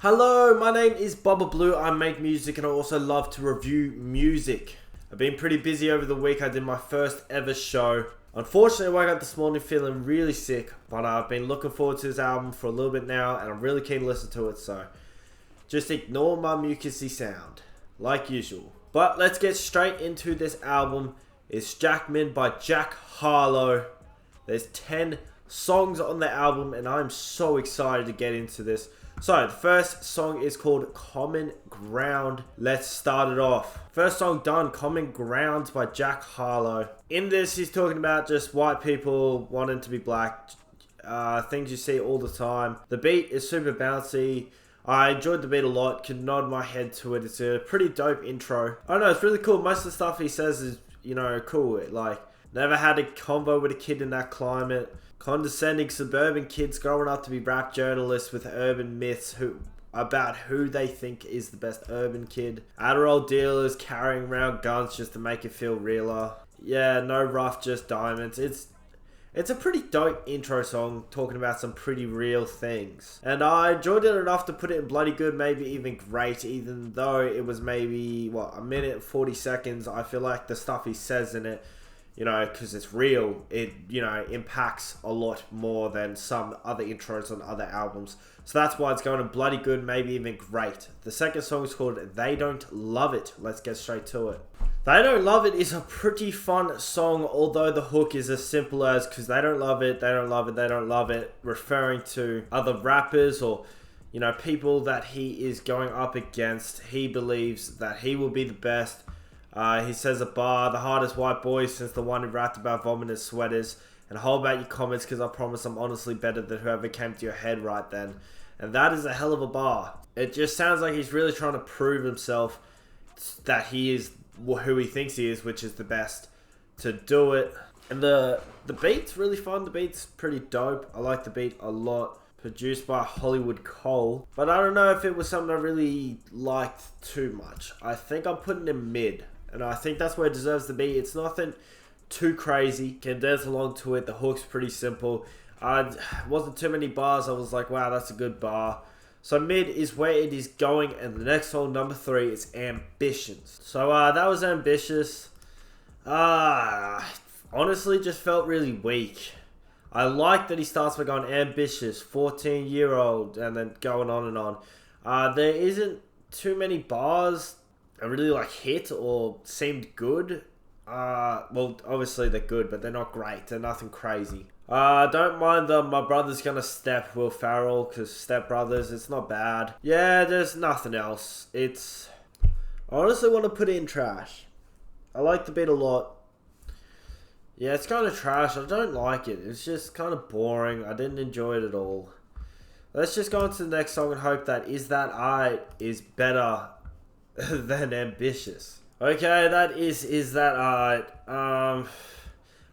Hello, my name is Bubba Blue. I make music and I also love to review music. I've been pretty busy over the week. I did my first ever show. Unfortunately, I woke up this morning feeling really sick, but I've been looking forward to this album for a little bit now and I'm really keen to listen to it, so just ignore my mucusy sound, like usual. But let's get straight into this album. It's Jackman by Jack Harlow. There's 10 songs on the album and I'm so excited to get into this. So, the first song is called Common Ground. Let's start it off. First song done, Common Ground by Jack Harlow. In this, he's talking about just white people wanting to be black. Things you see all the time. The beat is super bouncy. I enjoyed the beat a lot, could nod my head to it. It's a pretty dope intro. I don't know, it's really cool. Most of the stuff he says is, cool. Like, never had a convo with a kid in that climate. Condescending suburban kids growing up to be rap journalists with urban myths about who they think is the best urban kid. Adderall dealers carrying around guns just to make it feel realer. Yeah, no rough, just diamonds. It's a pretty dope intro song talking about some pretty real things. And I enjoyed it enough to put it in bloody good, maybe even great, even though it was maybe, a minute and 40 seconds. I feel like the stuff he says in it, because it's real, it, impacts a lot more than some other intros on other albums. So that's why it's going to bloody good, maybe even great. The second song is called They Don't Love It. Let's get straight to it. They Don't Love It is a pretty fun song, although the hook is as simple as, because they don't love it, they don't love it, they don't love it, referring to other rappers or, people that he is going up against. He believes that he will be the best. He says a bar, the hardest white boy since the one who rapped about vomiting sweaters. And hold back your comments because I promise I'm honestly better than whoever came to your head right then. And that is a hell of a bar. It just sounds like he's really trying to prove himself that he is who he thinks he is, which is the best to do it. And the beat's really fun. The beat's pretty dope. I like the beat a lot. Produced by Hollywood Cole. But I don't know if it was something I really liked too much. I think I'm putting it mid. And I think that's where it deserves to be. It's nothing too crazy. Can dance along to it. The hook's pretty simple. Wasn't too many bars. I was like, wow, that's a good bar. So mid is where it is going. And the next song, number 3, is Ambitions. So that was Ambitious. Honestly, just felt really weak. I like that he starts by going ambitious, 14-year-old, and then going on and on. There isn't too many bars I really hit or seemed good. Well, obviously they're good, but they're not great. They're nothing crazy. Don't mind My Brother's Gonna Step, Will Ferrell, because Step Brothers, it's not bad. Yeah, there's nothing else. I honestly want to put it in trash. I like the beat a lot. Yeah, it's kind of trash. I don't like it. It's just kind of boring. I didn't enjoy it at all. Let's just go on to the next song and hope that Is That Alright is better than Ambitious. Okay, that is that alright.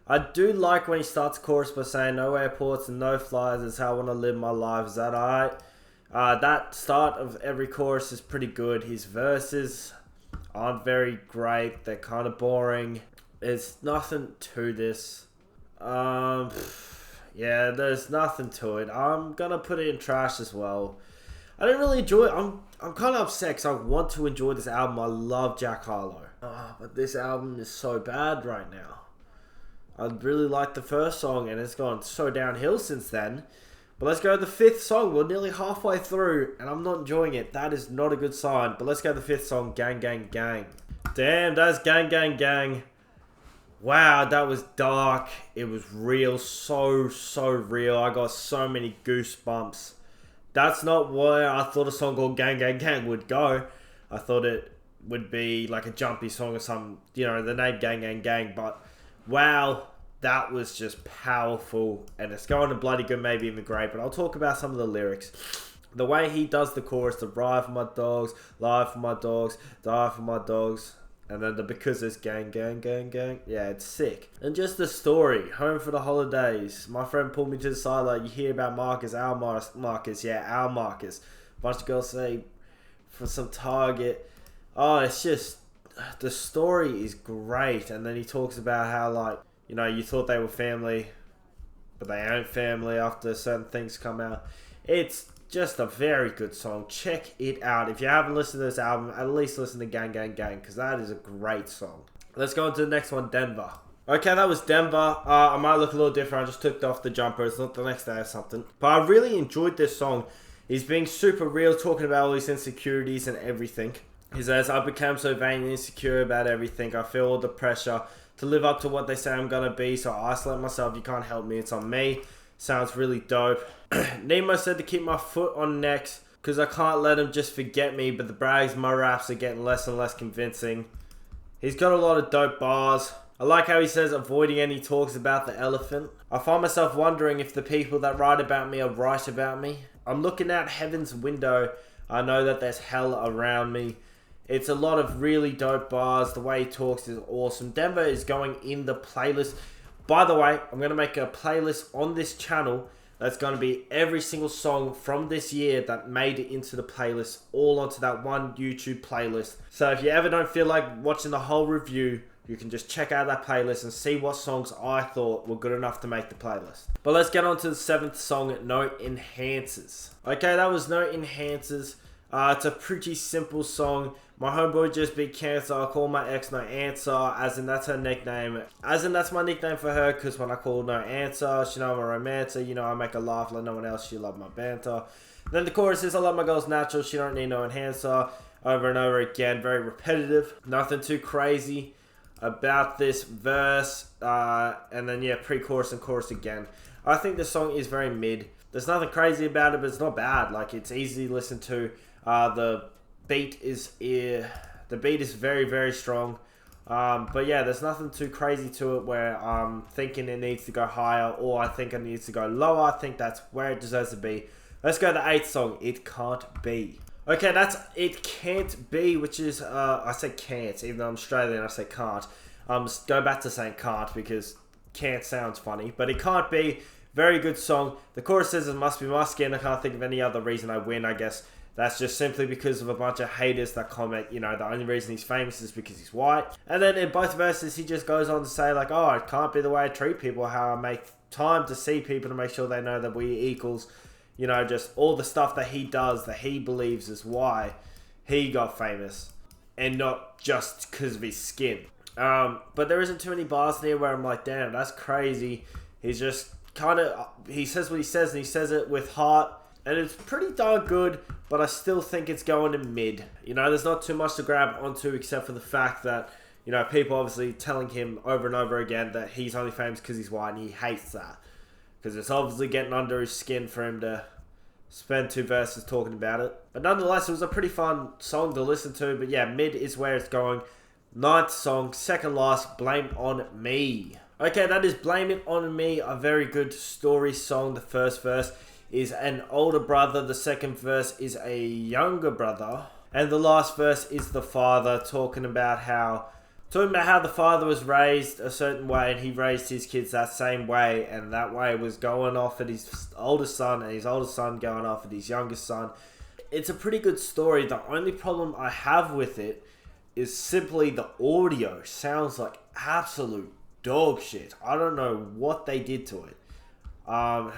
I do like when he starts the chorus by saying no airports and no flies is how I want to live my life. Is that alright? That start of every chorus is pretty good. His verses aren't very great. They're kind of boring. There's nothing to this. Yeah, there's nothing to it. I'm gonna put it in trash as well. I didn't really enjoy it. I'm kind of upset because I want to enjoy this album. I love Jack Harlow. But this album is so bad right now. I really liked the first song and it's gone so downhill since then. But let's go to the 5th song. We're nearly halfway through and I'm not enjoying it. That is not a good sign. But let's go to the 5th song, Gang Gang Gang. Damn, that's Gang Gang Gang. Wow, that was dark. It was real, so real. I got so many goosebumps. That's not where I thought a song called Gang Gang Gang would go. I thought it would be like a jumpy song or something, the name Gang Gang Gang. But wow, that was just powerful. And it's going to bloody good, maybe even great. But I'll talk about some of the lyrics. The way he does the chorus, the ride for my dogs, lie for my dogs, die for my dogs. And then the because it's gang, gang, gang, gang. Yeah, it's sick. And just the story. Home for the holidays. My friend pulled me to the side like, you hear about Marcus, our Marcus. Yeah, our Marcus. Bunch of girls say, for some Target. Oh, it's just, the story is great. And then he talks about how you thought they were family, but they ain't family after certain things come out. It's just a very good song. Check it out. If you haven't listened to this album, at least listen to Gang Gang Gang, because that is a great song. Let's go on to the next one, Denver. Okay, that was Denver. I might look a little different. I just took off the jumper. It's not the next day or something. But I really enjoyed this song. He's being super real, talking about all his insecurities and everything. He says, I became so vain and insecure about everything. I feel all the pressure to live up to what they say I'm going to be. So I isolate myself. You can't help me. It's on me. Sounds really dope. Nemo said to keep my foot on necks because I can't let him just forget me. But the brags, my raps are getting less and less convincing. He's got a lot of dope bars. I like how he says avoiding any talks about the elephant. I find myself wondering if the people that write about me are right about me. I'm looking out heaven's window. I know that there's hell around me. It's a lot of really dope bars. The way he talks is awesome. Denver is going in the playlist. By the way, I'm going to make a playlist on this channel that's going to be every single song from this year that made it into the playlist, all onto that one YouTube playlist. So if you ever don't feel like watching the whole review, you can just check out that playlist and see what songs I thought were good enough to make the playlist. But let's get on to the 7th song, No Enhancers. Okay, that was No Enhancers. It's a pretty simple song. My homeboy just beat cancer. I call my ex No Answer, as in that's her nickname. As in that's my nickname for her, because when I call No Answer, she know I'm a romancer. You know, I make her laugh like no one else. She love my banter. Then the chorus is, I love my girls natural. She don't need no enhancer. Over and over again. Very repetitive. Nothing too crazy about this verse. And then, yeah, pre-chorus and chorus again. I think the song is very mid. There's nothing crazy about it, but it's not bad. Like, it's easy to listen to. The beat is very, very strong. But yeah, there's nothing too crazy to it where I'm thinking it needs to go higher or I think it needs to go lower. I think that's where it deserves to be. Let's go to the 8th song, It Can't Be. Okay, that's It Can't Be, which is, I say can't, even though I'm Australian, I say can't. Go back to saying can't because can't sounds funny. But It Can't Be, very good song. The chorus says, it must be my skin. I can't think of any other reason I win, I guess. That's just simply because of a bunch of haters that comment, you know, the only reason he's famous is because he's white. And then in both verses, he just goes on to say, like, oh, it can't be the way I treat people, how I make time to see people to make sure they know that we equals. You know, just all the stuff that he does, that he believes is why he got famous. And not just because of his skin. But there isn't too many bars there where I'm like, damn, that's crazy. He's just kind of, he says what he says and he says it with heart. And it's pretty darn good, but I still think it's going to mid. You know, there's not too much to grab onto except for the fact that, you know, people obviously telling him over and over again that he's only famous because he's white, and he hates that. Because it's obviously getting under his skin for him to spend 2 verses talking about it. But nonetheless, it was a pretty fun song to listen to. But yeah, mid is where it's going. 9th song, second last, Blame On Me. Okay, that is Blame It On Me, a very good story song. The first verse is an older brother, the second verse is a younger brother, and the last verse is the father talking about how the father was raised a certain way and he raised his kids that same way, and that way was going off at his oldest son and his oldest son going off at his youngest son. It's a pretty good story. The only problem I have with it is simply the audio sounds like absolute dog shit. I don't know what they did to it.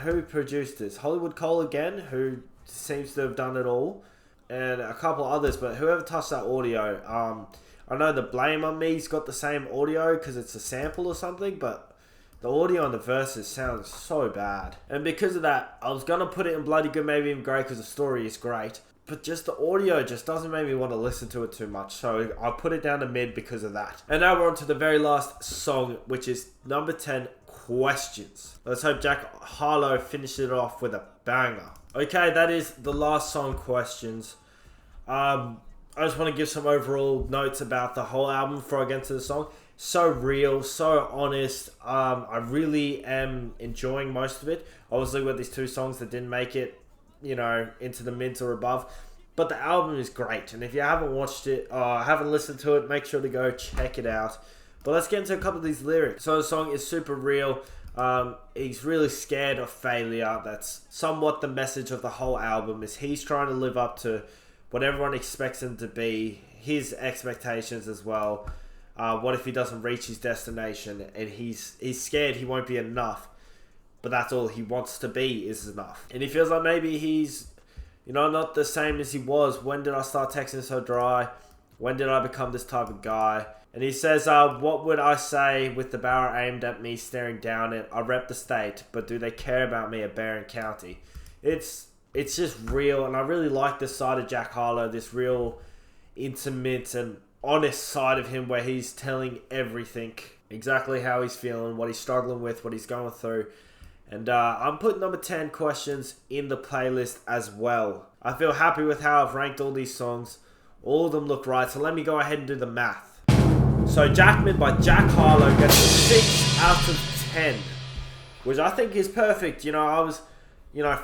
Who produced this? Hollywood Cole again, who seems to have done it all, and a couple others, but whoever touched that audio, I know the Blame On Me's got the same audio because it's a sample or something, but the audio on the verses sounds so bad. And because of that, I was going to put it in bloody good, maybe even great, because the story is great, but just the audio just doesn't make me want to listen to it too much, so I put it down to mid because of that. And now we're on to the very last song, which is number 10, Questions. Let's hope Harlow finishes it off with a banger. Okay, that is the last song, Questions. I just want to give some overall notes about the whole album before I get into the song. So real, so honest. I really am enjoying most of it. Obviously with these 2 songs that didn't make it, you know, into the mids or above. But the album is great. And if you haven't watched it, haven't listened to it, make sure to go check it out. But let's get into a couple of these lyrics. So the song is super real. He's really scared of failure. That's somewhat the message of the whole album, is he's trying to live up to what everyone expects him to be, his expectations as well. What if he doesn't reach his destination, and he's scared he won't be enough, but that's all he wants to be is enough. And he feels like maybe he's You know, not the same as he was. When did I start texting so dry? When did I become this type of guy? And he says, what would I say with the barrel aimed at me, staring down it? I rep the state, but do they care about me at Barron County? It's just real, and I really like this side of Jack Harlow, this real intimate and honest side of him where he's telling everything, exactly how he's feeling, what he's struggling with, what he's going through. And I'm putting number 10 questions in the playlist as well. I feel happy with how I've ranked all these songs. All of them look right, so let me go ahead and do the math. So Jackman by Jack Harlow gets a 6 out of 10, which I think is perfect. You know, I was,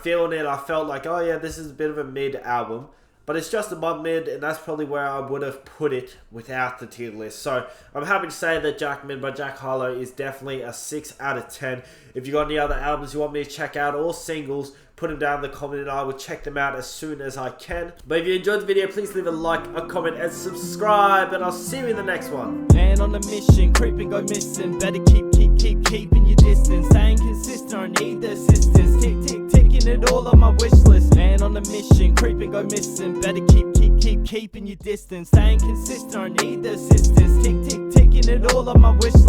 feeling it. I felt like, oh yeah, this is a bit of a mid album, but it's just above mid, and that's probably where I would have put it without the tier list. So I'm happy to say that Jackman by Jack Harlow is definitely a 6 out of 10. If you got any other albums you want me to check out or singles, put them down in the comment and I will check them out as soon as I can. But if you enjoyed the video, please leave a like, a comment, and subscribe, and I'll see you in the next one. Man on a mission, creeping, go missing. Better keeping your distance. Staying consistent, don't need the assistance. Ticking it all on my wish list. Man on a mission, creeping, go missing. Better keeping your distance. Staying consistent, don't need the assistance. Ticking it all on my wish list.